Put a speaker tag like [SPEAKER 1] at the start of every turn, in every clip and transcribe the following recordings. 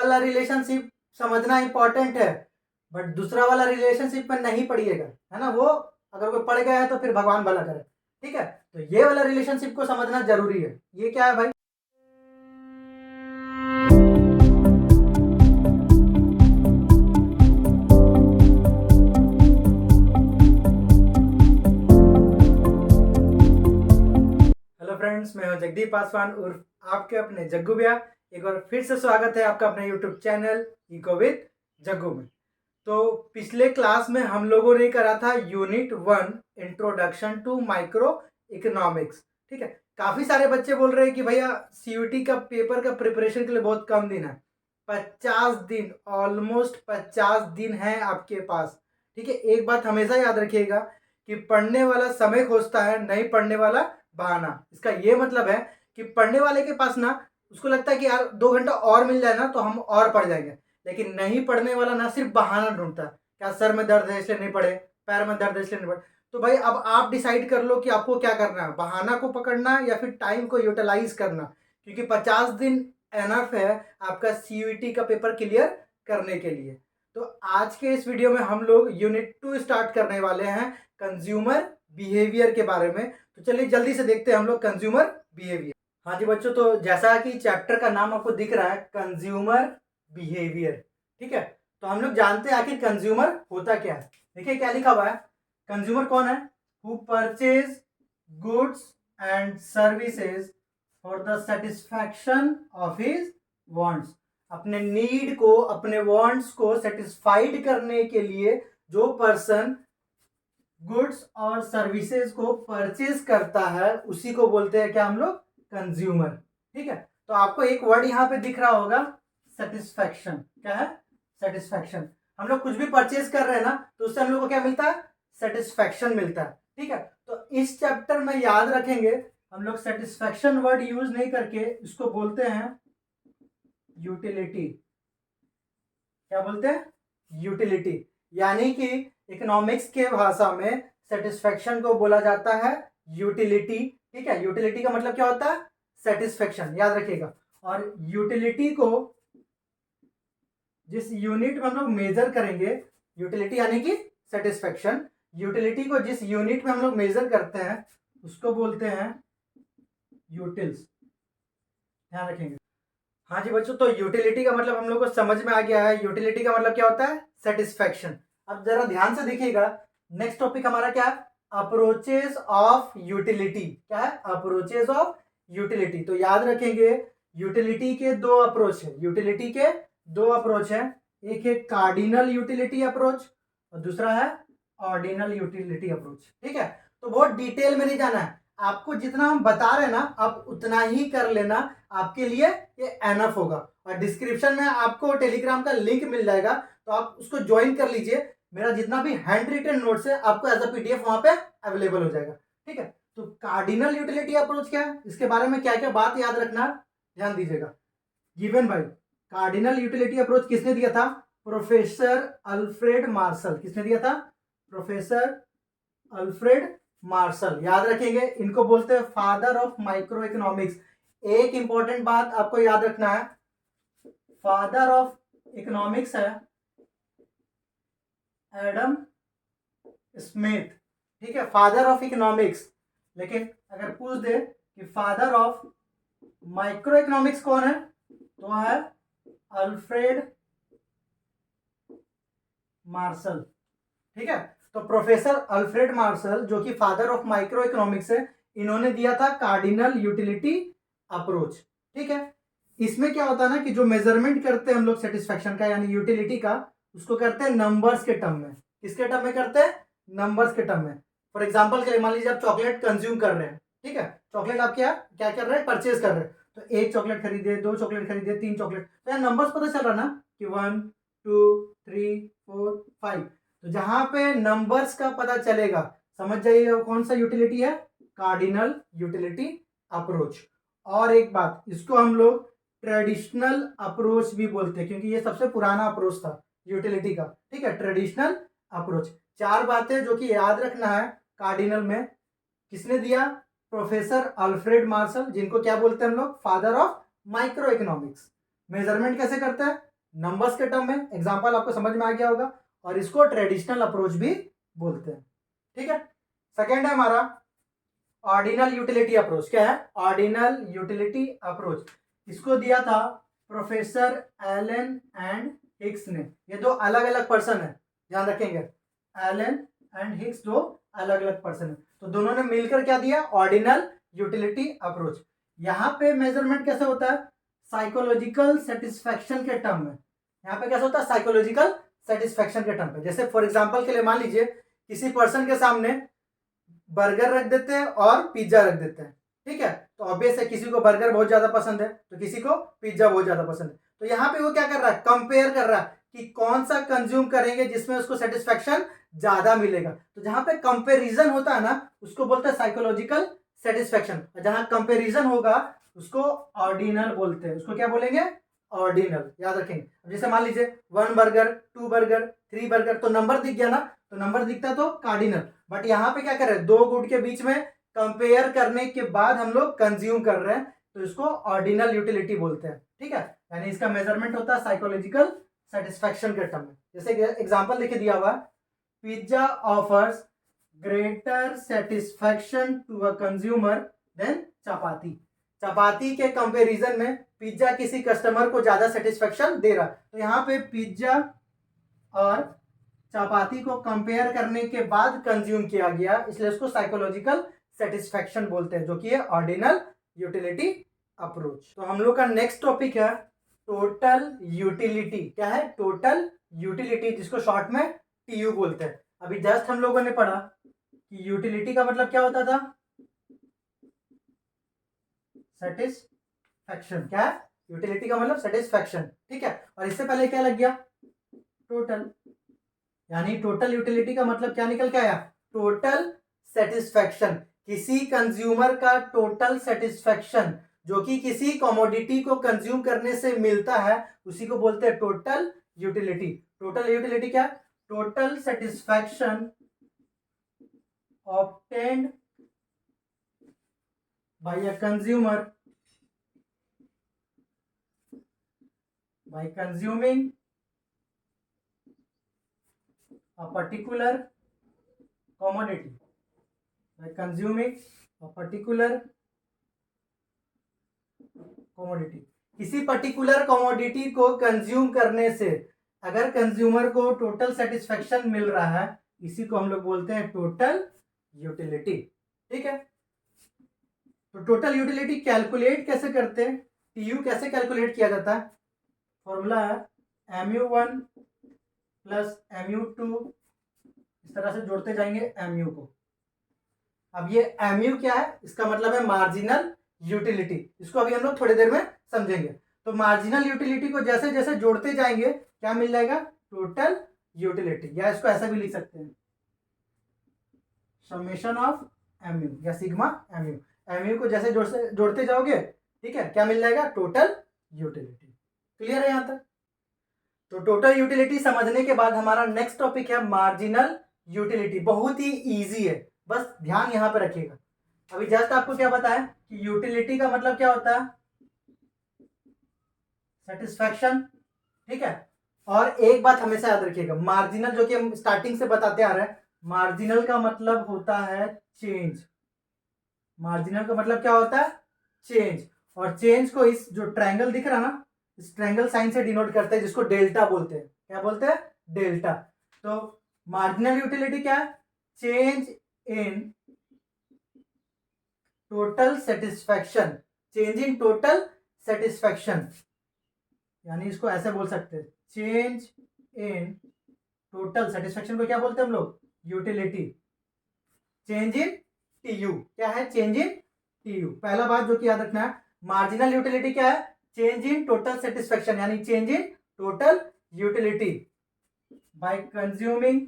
[SPEAKER 1] वाला रिलेशनशिप समझना इंपॉर्टेंट है, बट दूसरा वाला रिलेशनशिप में नहीं पढ़िएगा, है ना। वो अगर कोई पढ़ गया है तो फिर भगवान भला करे, ठीक है। तो ये वाला रिलेशनशिप को समझना जरूरी है। ये क्या है भाई? हेलो फ्रेंड्स, मैं हूं जगदीप पासवान उर्फ आपके अपने जग्गू भैया। एक बार फिर से स्वागत है आपका अपने YouTube channel echo with Jaggu में। तो पिछले क्लास में हम लोगों ने करा था unit 1 introduction to micro economics, ठीक है। काफ़ी सारे बच्चे बोल रहे हैं कि भैया सीयूटी का पेपर का प्रिपरेशन के लिए बहुत कम दिन है। 50 दिन, ऑलमोस्ट 50 दिन है आपके पास, ठीक है। एक बात हमेशा याद रखिएगा कि पढ़ने वाला समय खोजता है, नहीं पढ़ने वाला बहाना। इसका ये मतलब है कि पढ़ने वाले के पास ना उसको लगता है कि यार 2 घंटा और मिल जाए ना तो हम और पढ़ जाएंगे, लेकिन नहीं पढ़ने वाला ना सिर्फ बहाना ढूंढता है। क्या सर में दर्द है इसलिए नहीं पढ़े, पैर में दर्द है इसलिए नहीं पढ़े। तो भाई अब आप डिसाइड कर लो कि आपको क्या करना है, बहाना को पकड़ना या फिर टाइम को यूटिलाइज करना, क्योंकि 50 दिन एनफ है आपका सीयूईटी का पेपर क्लियर करने के लिए। तो आज के इस वीडियो में हम लोग यूनिट 2 स्टार्ट करने वाले हैं कंज्यूमर बिहेवियर के बारे में। तो चलिए जल्दी से देखते हैं हम लोग कंज्यूमर बिहेवियर। हाँ जी बच्चों, तो जैसा कि चैप्टर का नाम आपको दिख रहा है कंज्यूमर बिहेवियर, ठीक है। तो हम लोग जानते हैं आखिर कंज्यूमर होता क्या है। देखिए क्या लिखा हुआ है, कंज्यूमर कौन है? Who purchase goods and services for the satisfaction of his wants. अपने नीड को, अपने वांट्स को सेटिस्फाइड करने के लिए जो पर्सन गुड्स और सर्विसेज को परचेज करता है उसी को बोलते हैं क्या हम लोग? कंज्यूमर, ठीक है। तो आपको एक वर्ड यहाँ पे दिख रहा होगा, सेटिस्फैक्शन। क्या है? सेटिस्फैक्शन। हम लोग कुछ भी परचेज कर रहे हैं ना तो उससे हम लोग को क्या मिलता है? सेटिस्फैक्शन मिलता है, ठीक है। तो इस चैप्टर में याद रखेंगे हम लोग सेटिस्फैक्शन वर्ड यूज नहीं करके इसको बोलते हैं यूटिलिटी। क्या बोलते हैं? यूटिलिटी। यानी कि इकोनॉमिक्स के भाषा में सेटिस्फैक्शन को बोला जाता है यूटिलिटी, ठीक है। यूटिलिटी का मतलब क्या होता है? सेटिस्फैक्शन, याद रखिएगा। और यूटिलिटी को जिस यूनिट में हम लोग मेजर करेंगे, यूटिलिटी यानी कि सेटिस्फैक्शन, यूटिलिटी को जिस यूनिट में हम लोग मेजर करते हैं उसको बोलते हैं यूटिल्स, ध्यान रखेंगे। हाँ जी बच्चों, तो यूटिलिटी का मतलब हम लोग को समझ में आ गया है। यूटिलिटी का मतलब क्या होता है? सेटिस्फैक्शन। अब जरा ध्यान से देखिएगा, नेक्स्ट टॉपिक हमारा क्या है? Approaches of utility. क्या है? Approaches of utility. तो याद रखेंगे यूटिलिटी के दो अप्रोच है, यूटिलिटी के दो अप्रोच है। एक है कार्डिनल यूटिलिटी अप्रोच और दूसरा है ऑर्डिनल यूटिलिटी अप्रोच, ठीक है। तो बहुत डिटेल में नहीं जाना है, आपको जितना हम बता रहे हैं ना आप उतना ही कर लेना, आपके लिए ये एनफ होगा। और डिस्क्रिप्शन में आपको टेलीग्राम का लिंक मिल जाएगा, तो आप उसको ज्वाइन कर लीजिए। मेरा जितना भी हैंड रिटन नोट्स है आपको एज अ पीडीएफ वहां पे अवेलेबल हो जाएगा, ठीक है। तो कार्डिनल यूटिलिटी अप्रोच क्या है, इसके बारे में क्या क्या बात याद रखना, ध्यान दीजिएगा। गिवन भाई, कार्डिनल यूटिलिटी अप्रोच किसने दिया था? Professor Alfred Marshall. किसने दिया था? Professor Alfred Marshall. याद रखेंगे, इनको बोलते हैं फादर ऑफ माइक्रो इकोनॉमिक्स। एक इंपॉर्टेंट बात आपको याद रखना है, फादर ऑफ इकोनॉमिक्स है एडम स्मिथ, ठीक है, फादर ऑफ इकोनॉमिक्स। लेकिन अगर पूछ दे कि फादर ऑफ माइक्रो इकोनॉमिक्स कौन है, तो है अल्फ्रेड मार्शल, ठीक है। तो प्रोफेसर अल्फ्रेड मार्शल जो कि फादर ऑफ माइक्रो इकोनॉमिक्स है, इन्होंने दिया था कार्डिनल यूटिलिटी अप्रोच, ठीक है। इसमें क्या होता है ना कि जो मेजरमेंट करते हैं हम लोग सेटिस्फैक्शन का यानी यूटिलिटी का, उसको करते हैं नंबर्स के टर्म में। किसके टर्म में करते हैं? नंबर्स के टर्म में। फॉर एग्जाम्पल के मान लीजिए आप चॉकलेट कंज्यूम कर रहे हैं, ठीक है। चॉकलेट आप क्या क्या कर रहे हैं? परचेज कर रहे हैं। तो एक चॉकलेट खरीदे, दो चॉकलेट खरीदे, तीन चॉकलेट, तो यार नंबर्स पता चल रहा ना कि 1 2 3 4 5। तो जहां पे नंबर्स का पता चलेगा समझ जाइए वो कौन सा यूटिलिटी है? Cardinal utility approach. और एक बात, इसको हम लोग ट्रेडिशनल अप्रोच भी बोलते हैं क्योंकि ये सबसे पुराना अप्रोच था यूटिलिटी का, ठीक है। Traditional approach. चार बातें जो कि याद रखना है कार्डिनल में, किसने दिया? प्रोफेसर अल्फ्रेड मार्शल, जिनको क्या बोलते हैं हम लोग? Father of micro economics. Measurement कैसे करते हैं? नंबर्स के टर्म में। एग्जांपल आपको समझ में आ गया होगा। और इसको ट्रेडिशनल अप्रोच भी बोलते हैं। ठीक है। सेकेंड है हमारा ऑर्डिनल यूटिलिटी अप्रोच। क्या है? Ordinal utility approach. इसको दिया था प्रोफेसर एलन एंड हिक्स ने। ये दो अलग अलग पर्सन है, ध्यान रखेंगे। एलन एंड हिक्स दो अलग अलग पर्सन है, तो दोनों ने मिलकर क्या दिया? Ordinal utility approach. यहाँ पे मेजरमेंट कैसे होता है? साइकोलॉजिकल सेटिस्फैक्शन के टर्म में। यहाँ पे कैसे होता है? साइकोलॉजिकल सेटिस्फैक्शन के टर्म पे। जैसे फॉर एग्जांपल के लिए मान लीजिए किसी पर्सन के सामने बर्गर रख देते हैं और पिज्जा रख देते हैं। ठीक है, तो ऑब्वियस है किसी को बर्गर बहुत ज्यादा पसंद है तो किसी को पिज्जा बहुत ज्यादा पसंद है। तो यहाँ पे वो क्या कर रहा है? कंपेयर कर रहा है कि कौन सा कंज्यूम करेंगे जिसमें उसको सेटिस्फैक्शन ज्यादा मिलेगा। तो जहां पे कंपेरिजन होता है ना, उसको बोलते हैं साइकोलॉजिकल सेटिस्फैक्शन। जहां कंपेरिजन होगा उसको ऑर्डिनल बोलते हैं। उसको क्या बोलेंगे? ऑर्डिनल। याद रखेंगे। जैसे मान लीजिए 1 बर्गर, 2 बर्गर, 3 बर्गर, तो नंबर दिख गया ना, तो नंबर दिखता तो कार्डिनल। बट यहाँ पे क्या कर रहे हैं? दो गुड के बीच में कंपेयर करने के बाद हम लोग कंज्यूम कर रहे हैं, तो इसको ऑर्डिनल यूटिलिटी बोलते हैं। ठीक है, यानी इसका मेजरमेंट होता है साइकोलॉजिकल सेटिस्फैक्शन के टर्म में। जैसे एग्जांपल लिखे दिया हुआ, pizza offers greater satisfaction to a consumer than chapati. चपाती के कंपैरिजन में पिज्जा किसी कस्टमर को ज्यादा सेटिस्फैक्शन दे रहा। तो यहाँ पे पिज्जा और चपाती को कंपेयर करने के बाद कंज्यूम किया गया, इसलिए उसको साइकोलॉजिकल सेटिस्फैक्शन बोलते हैं, जो कि है ऑर्डिनल यूटिलिटी अप्रोच। तो हम लोग का नेक्स्ट टॉपिक है टोटल यूटिलिटी। क्या है? टोटल यूटिलिटी, जिसको शॉर्ट में टीयू बोलते हैं। अभी जस्ट हम लोगों ने पढ़ा कि यूटिलिटी का मतलब क्या होता था? सेटिस्फैक्शन। क्या है? यूटिलिटी का मतलब सेटिस्फैक्शन। ठीक है, और इससे पहले क्या लग गया? टोटल। यानी टोटल यूटिलिटी का मतलब क्या निकल के आया? Total satisfaction. किसी कंज्यूमर का टोटल सेटिस्फैक्शन जो कि किसी कमोडिटी को कंज्यूम करने से मिलता है, उसी को बोलते हैं टोटल यूटिलिटी। टोटल यूटिलिटी क्या? Total satisfaction obtained by a consumer by consuming a particular commodity, by consuming a particular commodity। किसी पर्टिकुलर कमोडिटी को कंज्यूम करने से अगर कंज्यूमर को टोटल सेटिस्फैक्शन मिल रहा है, इसी को हम लोग बोलते हैं टोटल यूटिलिटी। ठीक है, तो टोटल यूटिलिटी कैलकुलेट कैसे करते हैं? टीयू कैसे कैलकुलेट किया जाता है? फॉर्मूला है mu1 प्लस mu2, इस तरह से जोड़ते जाएंगे mu को। अब ये mu क्या है? इसका मतलब है मार्जिनल यूटिलिटी। इसको अभी हम लोग थोड़ी देर में समझेंगे। तो मार्जिनल यूटिलिटी को जैसे जैसे जोड़ते जाएंगे क्या मिल जाएगा? Total utility. या इसको ऐसा भी लिख सकते हैं, समेशन ऑफ mu या सिग्मा mu। mu को जैसे जोड़ते जाओगे, ठीक है, क्या मिल जाएगा? Total utility. क्लियर है यहां तक? तो टोटल यूटिलिटी समझने के बाद हमारा नेक्स्ट टॉपिक है मार्जिनल यूटिलिटी। बहुत ही इजी है, बस ध्यान यहां पे रखिएगा। अभी जस्ट आपको क्या बताया कि यूटिलिटी का मतलब क्या होता है? सेटिस्फैक्शन। ठीक है, और एक बात हमेशा याद रखिएगा, मार्जिनल जो कि हम स्टार्टिंग से बताते आ रहे हैं, मार्जिनल का मतलब होता है चेंज। मार्जिनल का मतलब क्या होता है? चेंज। और चेंज को इस जो ट्रायंगल दिख रहा है ना, इस ट्रायंगल साइन से डिनोट करते हैं, जिसको डेल्टा बोलते हैं। क्या बोलते हैं? डेल्टा। तो मार्जिनल यूटिलिटी क्या है? Change in total satisfaction. Change in total satisfaction, यानी इसको ऐसे बोल सकते हैं, चेंज इन टोटल सेटिस्फैक्शन को क्या बोलते हैं हम लोग? यूटिलिटी। Change in TU. क्या है? Change in TU. पहला बात जो कि याद रखना है, मार्जिनल यूटिलिटी क्या है? चेंज इन टोटल सेटिस्फैक्शन, यानी change in total utility bye consuming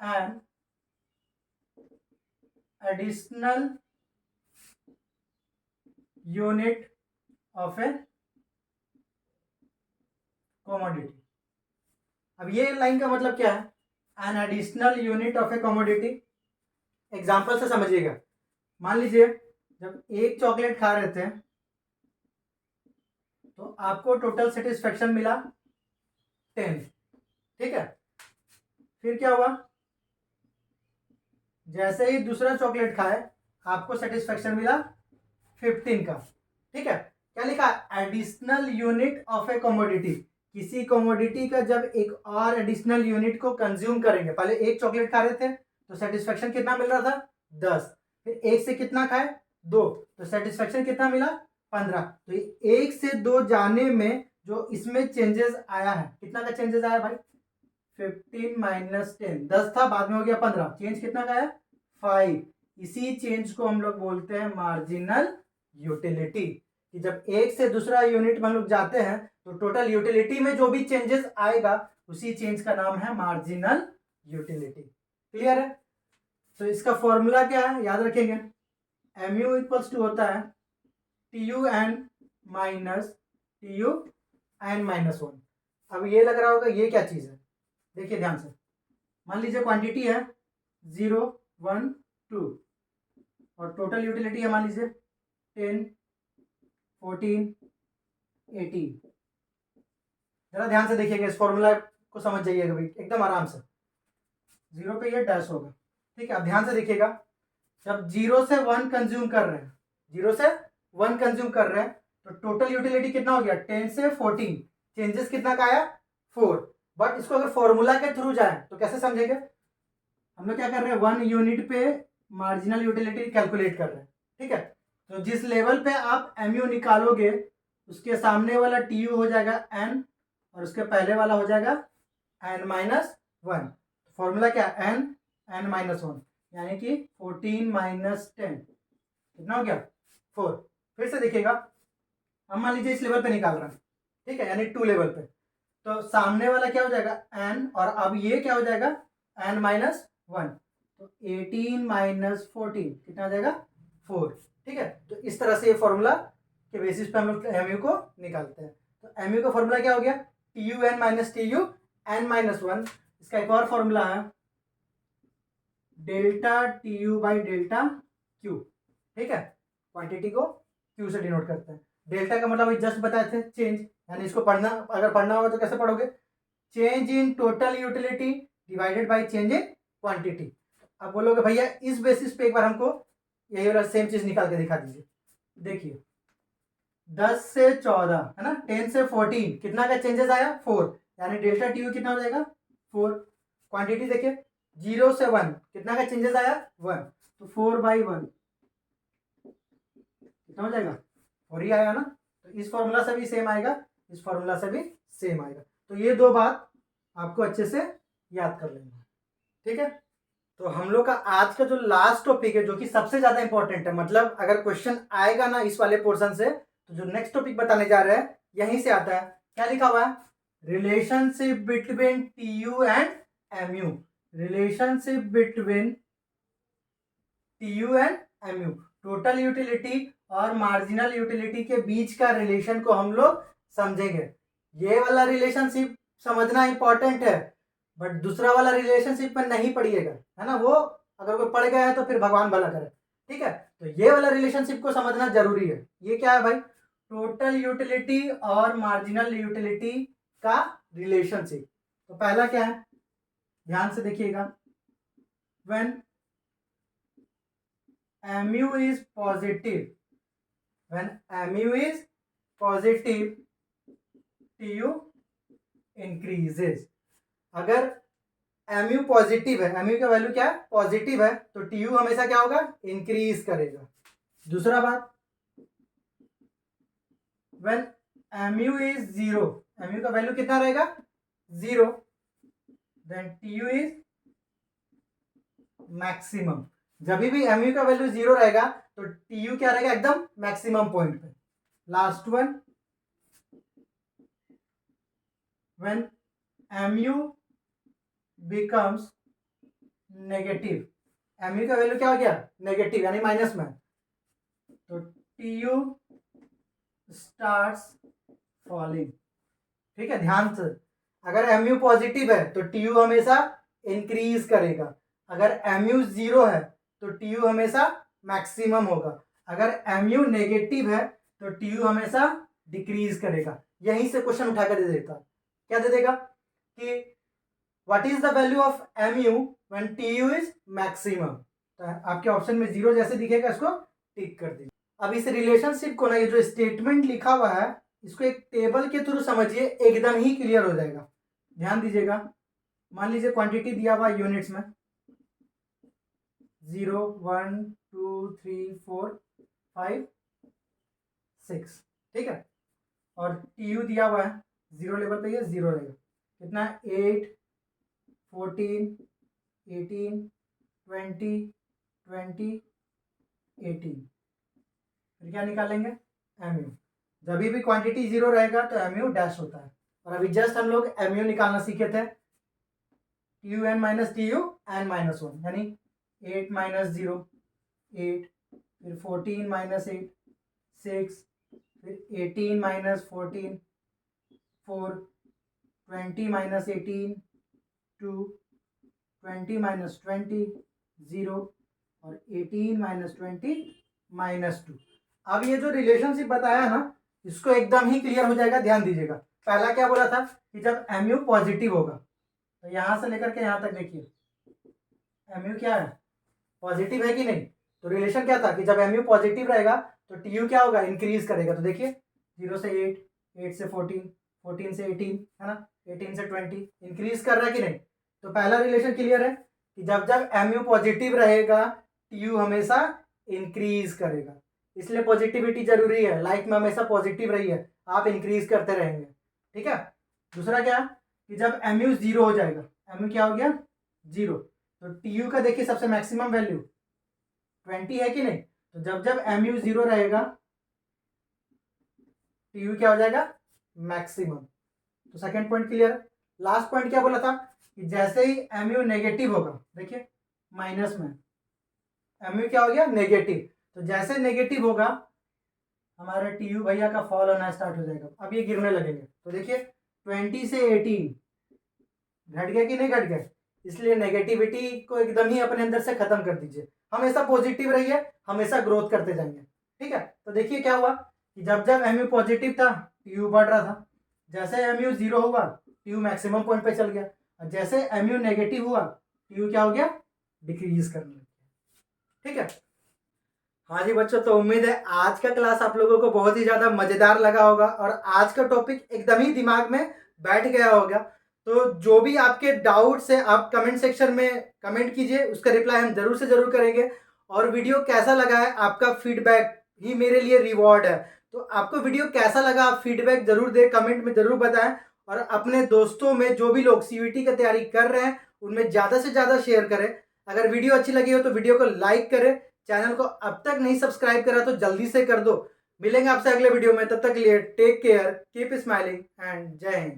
[SPEAKER 1] an additional unit of A commodity. अब ये लाइन का मतलब क्या है? An additional unit of A commodity. Example से समझिएगा। मान लीजिए जब एक चॉकलेट खा रहे थे, तो आपको टोटल सेटिस्फेक्शन मिला 10। ठीक है, फिर क्या हुआ, जैसे ही दूसरा चॉकलेट खाए आपको सेटिस्फेक्शन मिला 15 का। ठीक है, क्या लिखा, additional unit of A commodity, किसी कमोडिटी का जब एक और एडिशनल यूनिट को कंज्यूम करेंगे, पहले एक चॉकलेट खा रहे थे तो सेटिस्फेक्शन कितना मिल रहा था 10, फिर एक से कितना खाए 2, तो सेटिस्फेक्शन कितना मिला 15। तो एक से 2 जाने में जो इसमें चेंजेस आया है, कितना का चेंजेस आया भाई, 15 माइनस 10, 10 था बाद में हो गया 15, चेंज कितना का आया 5। इसी चेंज को हम लोग बोलते हैं मार्जिनल यूटिलिटी, कि जब एक से दूसरा यूनिट में हम लोग जाते हैं तो टोटल यूटिलिटी में जो भी चेंजेस आएगा उसी चेंज का नाम है मार्जिनल यूटिलिटी। क्लियर है, तो इसका फॉर्मूला क्या है याद रखेंगे, mu इक्वल्स टू होता है TUN माइनस TUN-1। अब ये लग रहा होगा ये क्या चीज़ है, देखिए ध्यान से, मान लीजिए क्वांटिटी है 0 1 2 और टोटल यूटिलिटी है मान लीजिए 10 14 18। जरा ध्यान से देखिएगा, इस फॉर्मूला को समझ जाइएगा भाई एकदम आराम से, 0 पे ये डैश होगा। ठीक है, अब ध्यान से देखिएगा, जब 0 से 1 कंज्यूम कर रहे हैं, 0 से 1 कंज्यूम कर रहे हैं तो टोटल यूटिलिटी कितना हो गया 10 से 14, चेंजेस कितना का आया 4। बट इसको अगर फॉर्मूला के थ्रू जाए तो कैसे समझेंगे, हम लोग क्या कर रहे हैं 1 यूनिट पे मार्जिनल यूटिलिटी कैलकुलेट कर रहे हैं। ठीक है, तो जिस लेवल पे आप MU निकालोगे उसके सामने वाला TU हो जाएगा N और उसके पहले वाला हो जाएगा N-1। फॉर्मूला क्या N-1 यानी कि 14 माइनस 10 कितना हो गया 4। फिर से देखिएगा, हम मान लीजिए इस लेवल पे निकाल रहे हैं, ठीक है, यानी 2 लेवल पे, तो सामने वाला क्या हो जाएगा N और अब ये क्या हो जाएगा N-1, तो 18 माइनस 14 कितना हो जाएगा 4। ठीक है, तो इस तरह से ये फॉर्मूला के बेसिस पे हम लोग MU को निकालते हैं। तो MU का फॉर्मूला क्या हो गया TUN माइनस TUN-1। इसका एक और फॉर्मूला है delta TU by delta Q। ठीक है, क्वांटिटी को Q से डिनोट करते हैं। डेल्टा का मतलब जस्ट बताए थे चेंज, यानी इसको पढ़ना, अगर पढ़ना होगा तो कैसे पढ़ोगे, change in total utility divided by change in quantity. अब बोलोगे भैया इस बेसिस पे एक बार हमको यही वाला सेम चीज निकाल के दिखा दीजिए। देखिए 10 से 14 है ना, 10 से 14 कितना का चेंजेस आया 4, यानी डेल्टा TU कितना हो जाएगा 4। क्वांटिटी देखिए 0 से 1 कितना का चेंजेस आया 1, तो 4/1 कितना हो जाएगा 4 ही आया ना। तो इस फॉर्मूला से भी सेम आएगा, इस फॉर्मूला से भी सेम आएगा। तो ये दो बात आपको अच्छे से याद कर लेना। ठीक है, तो हम लोग का आज का जो लास्ट टॉपिक है जो कि सबसे ज्यादा इंपॉर्टेंट है, मतलब अगर क्वेश्चन आएगा ना इस वाले पोर्शन से तो जो नेक्स्ट टॉपिक बताने जा रहे हैं यहीं से आता है। क्या लिखा हुआ है, relationship between TU and MU, relationship between TU and MU, total utility और मार्जिनल यूटिलिटी के बीच का रिलेशन को हम लोग समझेंगे। ये वाला रिलेशनशिप समझना इंपॉर्टेंट है, बट दूसरा वाला रिलेशनशिप में नहीं पढ़िएगा, है ना, वो अगर कोई पढ़ गया है तो फिर भगवान भला करे। ठीक है, तो ये वाला रिलेशनशिप को समझना जरूरी है। ये क्या है भाई, टोटल यूटिलिटी और मार्जिनल यूटिलिटी का रिलेशनशिप। तो पहला क्या है, ध्यान से देखिएगा, when MU is positive, when MU is positive TU increases. अगर MU पॉजिटिव है, MU का वैल्यू क्या है पॉजिटिव है, तो TU हमेशा क्या होगा इंक्रीज करेगा। दूसरा बात, व्हेन MU इज 0, MU का वैल्यू कितना रहेगा 0, देन TU इज मैक्सिमम। जब भी MU का वैल्यू 0 रहेगा तो TU क्या रहेगा एकदम मैक्सिमम पॉइंट पे। Last one, when MU becomes negative, MU का वैल्यू क्या हो गया नेगेटिव यानी माइनस में, तो TU स्टार्ट्स फॉलिंग। ठीक है, ध्यान से, अगर MU पॉजिटिव है तो TU हमेशा इंक्रीज करेगा, अगर MU 0 है तो TU हमेशा मैक्सिमम होगा, अगर MU नेगेटिव है तो TU हमेशा डिक्रीज करेगा। यहीं से क्वेश्चन उठा कर दे देता। क्या दे देगा कि what is the value of mu when tu is maximum. तो आपके ऑप्शन में 0 जैसे दिखेगा इसको टिक कर दीजिए। अब इस रिलेशनशिप को ना, ये जो स्टेटमेंट लिखा हुआ है इसको एक टेबल के थ्रू समझिए, एकदम ही क्लियर हो जाएगा। ध्यान दीजिएगा, मान लीजिए क्वांटिटी दिया हुआ यूनिट्स में 0 1 2 3 4 5 6, ठीक है, और टीयू दिया हुआ है 0 लेवल पे, ये 0 रहेगा। कितना है 8 14 18 20 20 18। फिर क्या निकालेंगे mu। जब भी क्वांटिटी 0 रहेगा तो mu डैश होता है। और अभी जस्ट हम लोग mu निकालना सीखे थे, tu n minus tu n minus 1, यानी 8 माइनस 0 8, फिर 14 माइनस 8 6, फिर 18 माइनस 14 4, 20 माइनस 18 2, 20 माइनस 20 0, और 18 माइनस 20 माइनस 2। अब ये जो रिलेशनशिप बताया ना, इसको एकदम ही क्लियर हो जाएगा। ध्यान दीजिएगा, पहला क्या बोला था कि जब mu पॉजिटिव होगा, तो यहां से लेकर के यहां तक देखिए mu क्या है, पॉजिटिव है कि नहीं। तो रिलेशन क्या था कि जब mu पॉजिटिव रहेगा तो tu क्या होगा, इंक्रीज करेगा। तो देखिए 0 से 8, 8 से 14, 14 से 18, है ना, 18 से 20, इंक्रीज कर रहा है कि नहीं। तो पहला रिलेशन क्लियर है कि जब जब mu पॉजिटिव रहेगा tu हमेशा इंक्रीज करेगा। इसलिए पॉजिटिविटी जरूरी है, लाइफ में हमेशा पॉजिटिव रही है, आप इंक्रीज करते रहेंगे, ठीक है। दूसरा क्या कि जब mu 0 हो जाएगा, mu क्या हो गया 0, तो tu का देखिए सबसे मैक्सिमम वैल्यू 20 है कि नहीं। तो जब जब mu 0 रहेगा tu क्या हो जाएगा मैक्सिमम। तो second point clear. Last point क्या बोला था कि जैसे ही mu नेगेटिव होगा, देखिए माइनस में mu क्या हो गया नेगेटिव, तो जैसे नेगेटिव होगा हमारा tu भैया का फॉल होना स्टार्ट हो जाएगा। अब ये गिरने लगेंगे। तो देखिए 20 से 18 घट गया कि नहीं घट गया। इसलिए नेगेटिविटी को एकदम ही अपने अंदर से खत्म कर दीजिए, हमेशा पॉजिटिव रहिए, हमेशा ग्रोथ करते जाएंगे, ठीक है। तो देखिए क्या हुआ कि जब जब mu पॉजिटिव था tu बढ़ रहा था, जैसे mu 0 हुआ tu मैक्सिमम पॉइंट पे चल गया, और जैसे mu नेगेटिव हुआ tu क्या हो गया डिक्रीज करने लग गया, ठीक है। हाँ जी बच्चों, तो उम्मीद है आज का क्लास आप लोगों को बहुत ही ज़्यादा मज़ेदार लगा होगा और आज का टॉपिक एकदम ही दिमाग में बैठ गया होगा। तो जो भी आपके डाउट्स है आप कमेंट सेक्शन में कमेंट कीजिए, उसका रिप्लाई हम जरूर से ज़रूर करेंगे। और वीडियो कैसा लगा है, आपका फीडबैक ही मेरे लिए रिवॉर्ड है। तो आपको वीडियो कैसा लगा आप फीडबैक जरूर दें, कमेंट में ज़रूर बताएं। और अपने दोस्तों में जो भी लोग CUET की तैयारी कर रहे हैं उनमें ज़्यादा से ज़्यादा शेयर करें। अगर वीडियो अच्छी लगी हो तो वीडियो को लाइक करें, चैनल को अब तक नहीं सब्सक्राइब करा तो जल्दी से कर दो। मिलेंगे आपसे अगले वीडियो में, तब तक के लिए take care, keep smiling and जय हिंद।